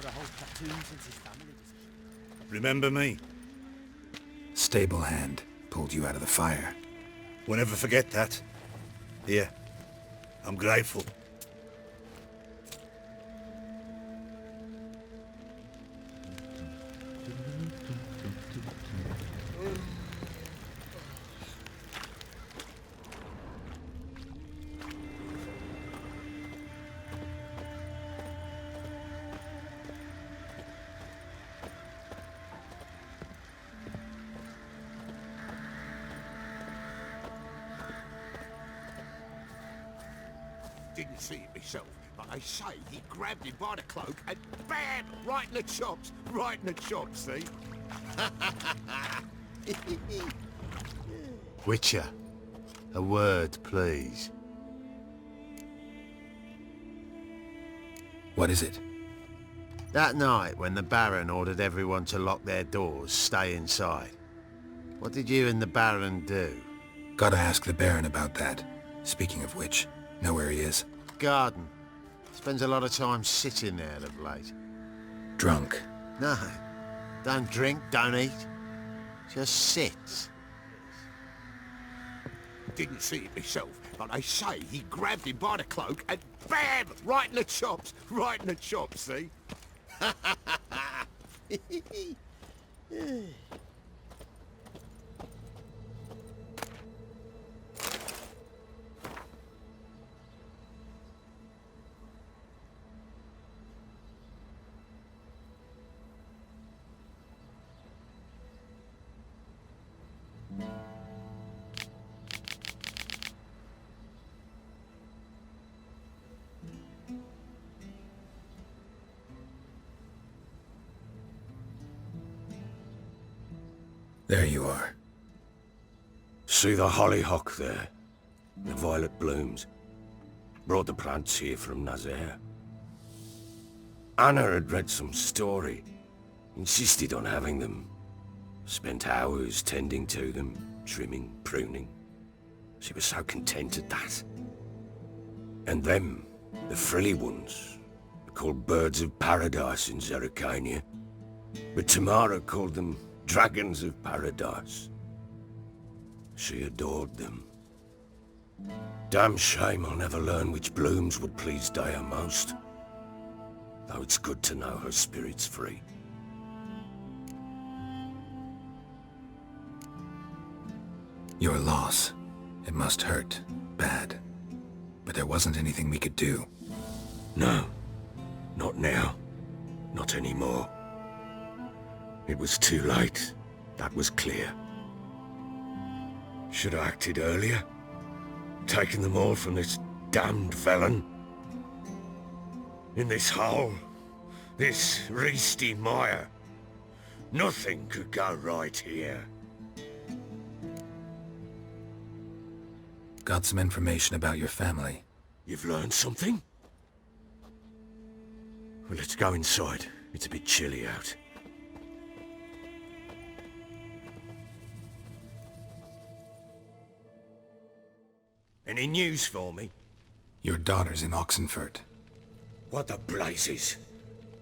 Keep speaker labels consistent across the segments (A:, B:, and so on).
A: for a whole platoon since his family was...
B: Remember me?
C: Stable hand pulled you out of the fire.
B: We'll never forget that. Here, I'm grateful.
D: Didn't see it myself, but they say he grabbed him by the cloak and BAM! Right in the chops! Right in the chops, see?
E: Witcher, a word, please.
C: What is it?
E: That night when the Baron ordered everyone to lock their doors, stay inside. What did you and the Baron do?
C: Gotta ask the Baron about that. Speaking of which, know where he is?
E: Garden. Spends a lot of time sitting there of late.
C: Drunk.
E: No. Don't drink, don't eat. Just sits.
D: Didn't see it myself, but they say he grabbed him by the cloak and BAM! Right in the chops! Right in the chops, see?
C: There you are.
F: See the hollyhock there? The violet blooms. Brought the plants here from Nazaire. Anna had read some story. Insisted on having them. Spent hours tending to them, trimming, pruning. She was so content at that. And them, the frilly ones, called birds of paradise in Zerrikania. But Tamara called them dragons of paradise. She adored them. Damn shame I'll never learn which blooms would please Dea most. Though it's good to know her spirit's free.
C: Your loss. It must hurt. Bad. But there wasn't anything we could do.
F: No. Not now. Not anymore. It was too late. That was clear. Should have acted earlier. Taken them all from this damned felon. In this hole. This reesty mire. Nothing could go right here.
C: Got some information about your family.
F: You've learned something? Well, let's go inside. It's a bit chilly out. Any news for me?
C: Your daughter's in Oxenfurt.
F: What the blazes?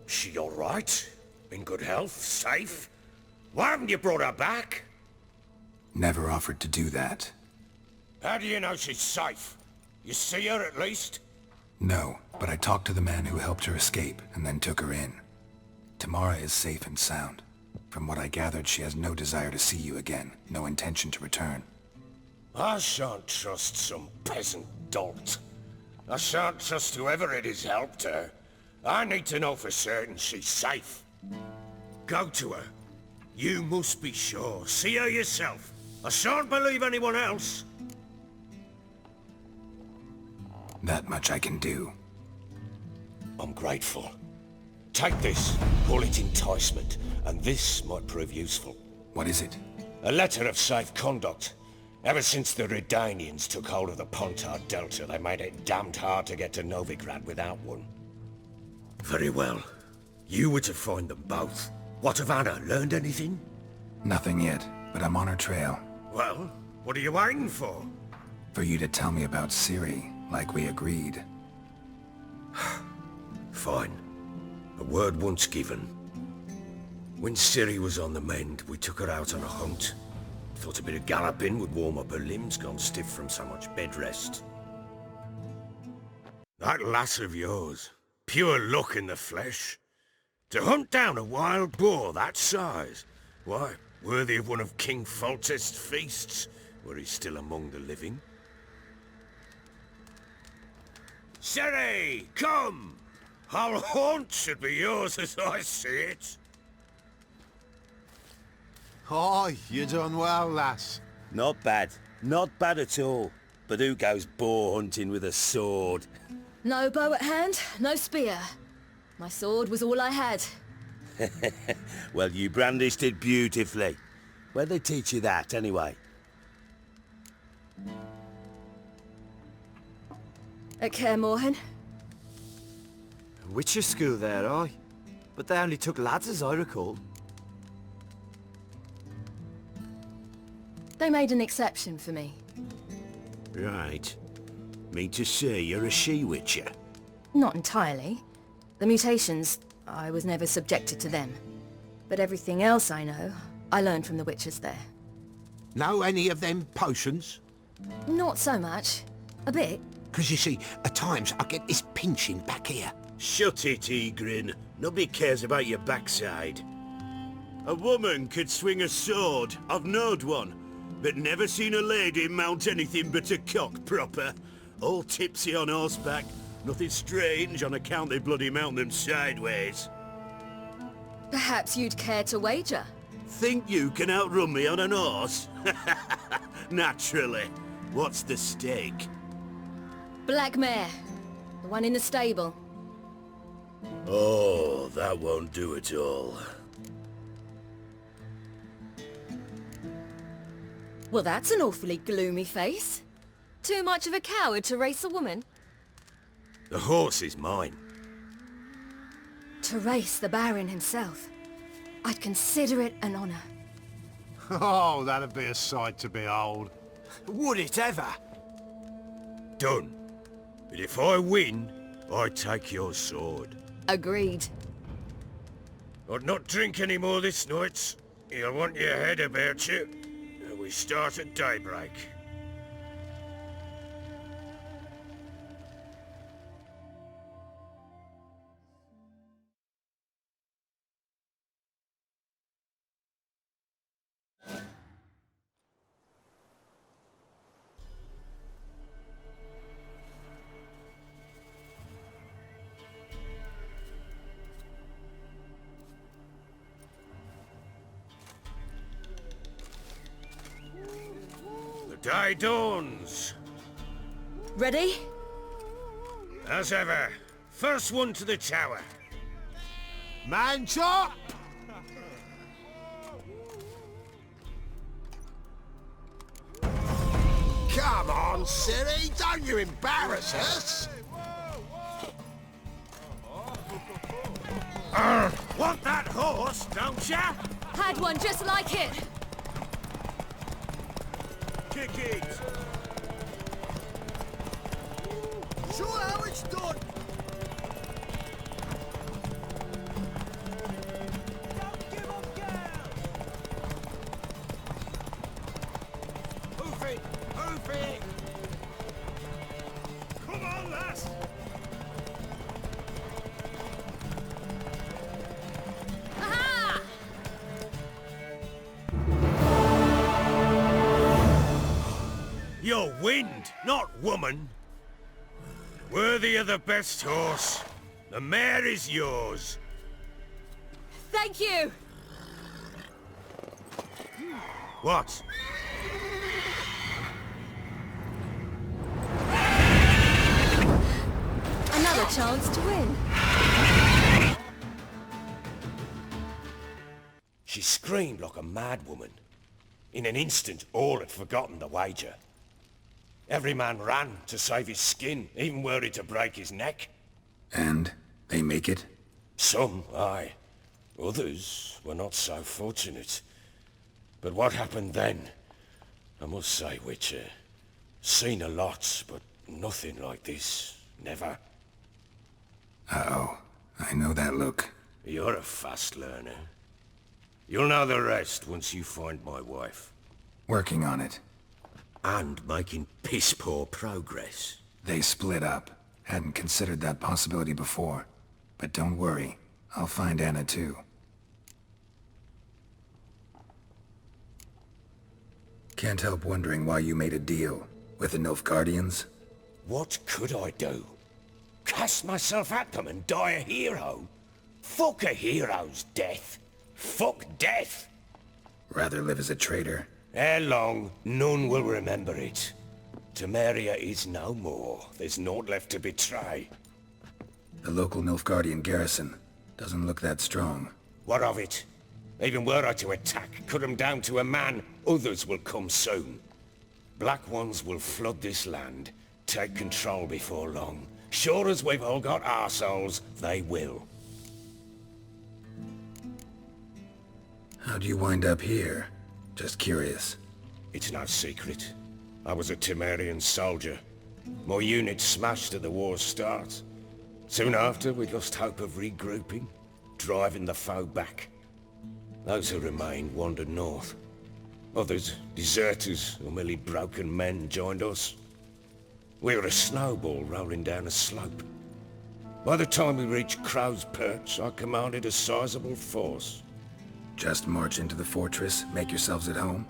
F: She all right? In good health? Safe? Why haven't you brought her back?
C: Never offered to do that.
F: How do you know she's safe? You see her at least?
C: No, but I talked to the man who helped her escape and then took her in. Tamara is safe and sound. From what I gathered, she has no desire to see you again, no intention to return.
F: I shan't trust some peasant dolt. I shan't trust whoever it is helped her. I need to know for certain she's safe. Go to her. You must be sure. See her yourself. I shan't believe anyone else.
C: That much I can do.
F: I'm grateful. Take this. Call it enticement. And this might prove useful.
C: What is it?
F: A letter of safe conduct. Ever since the Redanians took hold of the Pontard Delta, they made it damned hard to get to Novigrad without one. Very well. You were to find them both. What of Anna? Learned anything?
C: Nothing yet, but I'm on her trail.
F: Well, what are you waiting for?
C: For you to tell me about Ciri, like we agreed.
F: Fine. A word once given. When Ciri was on the mend, we took her out on a hunt. Thought a bit of galloping would warm up her limbs, gone stiff from so much bed rest. That lass of yours, pure luck in the flesh. To hunt down a wild boar that size, why, worthy of one of King Foltest's feasts, were he still among the living. Ciri, come! Our haunt should be yours as I see it.
E: Aye, you done well, lass.
F: Not bad. Not bad at all. But who goes boar hunting with a sword?
G: No bow at hand, no spear. My sword was all I had.
F: Well, you brandished it beautifully. Where'd they teach you that, anyway?
G: At Kaer Morhen.
A: Witcher school there, aye. But they only took lads as I recall.
G: They made an exception for me.
F: Right. Mean to say you're a she-witcher?
G: Not entirely. The mutations, I was never subjected to them. But everything else I know, I learned from the witches there.
D: Know any of them potions?
G: Not so much. A bit.
D: 'Cause you see, at times I get this pinching back here.
B: Shut it, Egrin. Nobody cares about your backside. A woman could swing a sword. I've knowed one. But never seen a lady mount anything but a cock proper. All tipsy on horseback. Nothing strange on account they bloody mount them sideways.
G: Perhaps you'd care to wager?
B: Think you can outrun me on an horse? Naturally. What's the stake?
G: Black mare. The one in the stable.
B: Oh, that won't do at all.
G: Well, that's an awfully gloomy face. Too much of a coward to race a woman?
F: The horse is mine.
G: To race the Baron himself. I'd consider it an honor.
E: Oh, that'd be a sight to behold.
A: Would it ever?
F: Done. But if I win, I take your sword.
G: Agreed.
F: I'd not drink any more this night. You'll want your head about you. We start at daybreak. Day dawns.
G: Ready?
F: As ever. First one to the tower.
E: Man chop!
D: Come on, Ciri, don't you embarrass us!
F: Want that horse, don't ya?
G: Had one just like it.
B: Kick it!
A: Show how it's done! Don't give up, girl!
D: Hoof it! Hoof it!
B: Come on, lass!
G: Aha!
F: You're wind, not woman. Worthy of the best horse. The mare is yours.
G: Thank you!
F: What?
G: Another chance to win.
F: She screamed like a mad woman. In an instant, all had forgotten the wager. Every man ran to save his skin, even were it to break his neck.
C: And they make it?
F: Some, aye. Others were not so fortunate. But what happened then? I must say, Witcher, seen a lot, but nothing like this. Never.
C: Uh-oh. I know that look.
F: You're a fast learner. You'll know the rest once you find my wife.
C: Working on it.
B: And making piss-poor progress.
C: They split up. Hadn't considered that possibility before. But don't worry, I'll find Anna too. Can't help wondering why you made a deal with the Nilfgaardians.
F: What could I do? Cast myself at them and die a hero? Fuck a hero's death. Fuck death.
C: Rather live as a traitor.
F: Ere long, none will remember it. Temeria is no more. There's naught left to betray.
C: The local Nilfgaardian garrison doesn't look that strong.
F: What of it? Even were I to attack, cut them down to a man, others will come soon. Black Ones will flood this land, take control before long. Sure as we've all got arseholes, they will.
C: How'd you wind up here? Just curious.
F: It's no secret. I was a Temerian soldier. My unit smashed at the war's start. Soon after, we lost hope of regrouping, driving the foe back. Those who remained wandered north. Others, deserters or merely broken men, joined us. We were a snowball rolling down a slope. By the time we reached Crow's Perch, I commanded a sizable force.
C: Just march into the fortress, make yourselves at home?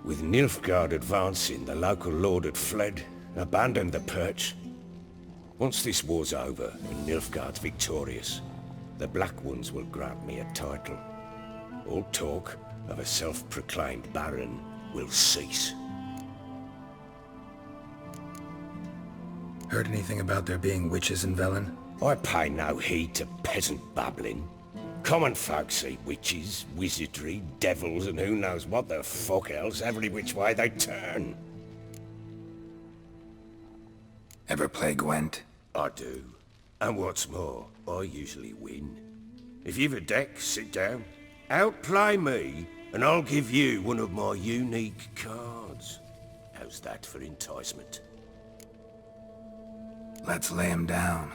F: With Nilfgaard advancing, the local lord had fled, abandoned the Perch. Once this war's over and Nilfgaard's victorious, the Black Ones will grant me a title. All talk of a self-proclaimed baron will cease.
C: Heard anything about there being witches in Velen?
F: I pay no heed to peasant babbling. Common folk see witches, wizardry, devils, and who knows what the fuck else every which way they turn.
C: Ever play Gwent?
F: I do. And what's more, I usually win. If you've a deck, sit down. Outplay me, and I'll give you one of my unique cards. How's that for enticement?
C: Let's lay him down.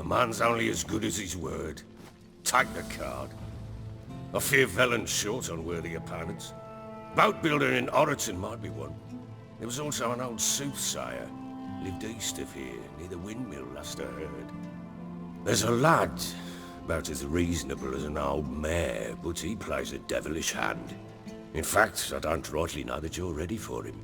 F: Man's only as good as his word. Take the card. I fear Velen's short on worthy opponents. Boat building in Oreton might be one. There was also an old soothsayer. Lived east of here, near the windmill, last I heard. There's a lad, about as reasonable as an old mare, but he plays a devilish hand. In fact, I don't rightly know that you're ready for him.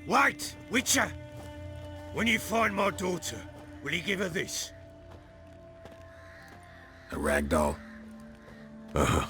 B: Wait, Witcher! When you find my daughter, will you give her this?
C: A rag doll?
F: Uh-huh.